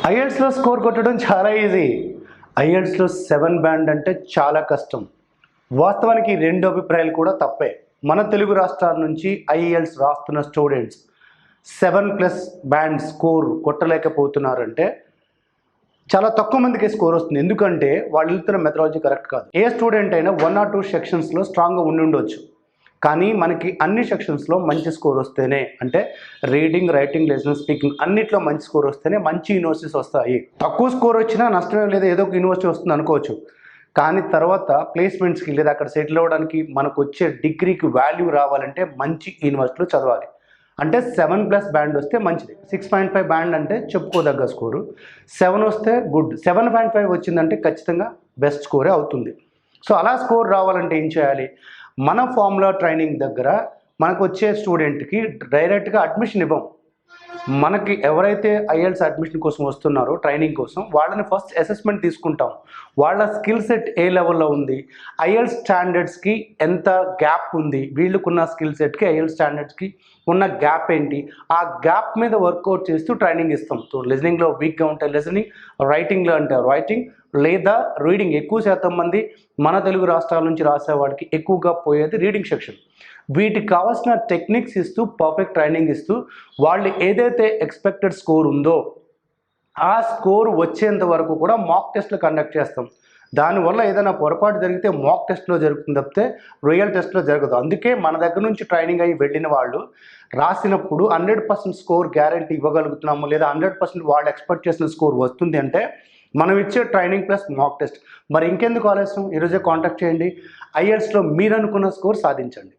ఐఎల్ట్స్లో score కొట్టడం చాలా easy. ఐఎల్ట్స్లో 7 band అంటే చాలా కష్టం. వాస్తవానికి రెండు అభిప్రాయాలు కూడా తప్పే. మన తెలుగు రాష్ట్రాల నుంచి ఐఎల్ట్స్ రాస్తున్న స్టూడెంట్స్ 7+ బ్యాండ్ స్కోర్ కొట్టలేకపోతున్నారంటే చాలా తక్కువ మందికి స్కోర్ వస్తుంది. ఎందుకంటే వాళ్ళు వెళ్తున్న మెథడాలజీ కరెక్ట్ కాదు. ఏ స్టూడెంట్ అయినా 1 or 2 సెక్షన్స్లో స్ట్రాంగ్గా ఉండొచ్చు, కానీ మనకి అన్ని సెక్షన్స్లో మంచి స్కోర్ వస్తేనే, అంటే రీడింగ్, రైటింగ్, లిసనింగ్, స్పీకింగ్ అన్నిట్లో మంచి స్కోర్ వస్తేనే మంచి యూనివర్సిటీస్ వస్తాయి. తక్కువ స్కోర్ వచ్చినా నష్టమే లేదు, ఏదో ఒక యూనివర్సిటీ వస్తుంది అనుకోవచ్చు. కానీ తర్వాత ప్లేస్మెంట్స్కి లేదా అక్కడ సెటిల్ అవ్వడానికి మనకు వచ్చే డిగ్రీకి వాల్యూ రావాలంటే మంచి యూనివర్సిటీలో చదవాలి. అంటే 7+ బ్యాండ్ వస్తే మంచిది. 6.5 బ్యాండ్ అంటే చెప్పుకోదగ్గ స్కోరు. 7 వస్తే గుడ్. 7.5 వచ్చిందంటే ఖచ్చితంగా బెస్ట్ స్కోరే అవుతుంది. సో అలా స్కోర్ రావాలంటే ఏం చేయాలి? మన ఫార్ములా ట్రైనింగ్ దగ్గర మనకు వచ్చే స్టూడెంట్కి డైరెక్ట్గా అడ్మిషన్ ఇవ్వం. మనకి ఎవరైతే ఐఎల్ట్స్ అడ్మిషన్ కోసం వస్తున్నారో ట్రైనింగ్ కోసం, వాళ్ళని ఫస్ట్ అసెస్మెంట్ తీసుకుంటాం. వాళ్ళ స్కిల్ సెట్ ఏ లెవెల్లో ఉంది, ఐఎల్ట్స్ స్టాండర్డ్స్కి ఎంత గ్యాప్ ఉంది, వీళ్ళకున్న స్కిల్ సెట్కి ఐఎల్ట్స్ స్టాండర్డ్స్కి ఉన్న గ్యాప్ ఏంటి, ఆ గ్యాప్ మీద వర్కౌట్ చేస్తూ ట్రైనింగ్ ఇస్తాం. సో లిజనింగ్లో వీక్గా ఉంటే లిజనింగ్, రైటింగ్లో అంటే రైటింగ్ లేదా రీడింగ్. ఎక్కువ శాతం మంది మన తెలుగు రాష్ట్రాల నుంచి రాసేవాడికి ఎక్కువగా పోయేది రీడింగ్ సెక్షన్. వీటికి కావాల్సిన టెక్నిక్స్ ఇస్తూ, పర్ఫెక్ట్ ట్రైనింగ్ ఇస్తూ, వాళ్ళు ఏదైతే ఎక్స్పెక్టెడ్ స్కోర్ ఉందో ఆ స్కోర్ వచ్చేంత వరకు కూడా మాక్ టెస్ట్లు కండక్ట్ చేస్తాం. దానివల్ల ఏదైనా పొరపాటు జరిగితే మాక్ టెస్ట్లో జరుగుతుంది తప్పితే రియల్ టెస్ట్లో జరగదు. అందుకే మన దగ్గర నుంచి ట్రైనింగ్ అయ్యి వెళ్ళిన వాళ్ళు రాసినప్పుడు 100% స్కోర్ గ్యారంటీ ఇవ్వగలుగుతున్నాము, లేదా 100% వాళ్ళు ఎక్స్పెక్ట్ చేసిన స్కోర్ వస్తుంది అంటే మనం ఇచ్చే ట్రైనింగ్ ప్లస్ మాక్ టెస్ట్. మరి ఇంకెందుకు ఆలస్యం? ఈరోజే కాంటాక్ట్ చేయండి. ఐఎల్ట్స్లో మీరు అనుకున్న స్కోర్ సాధించండి.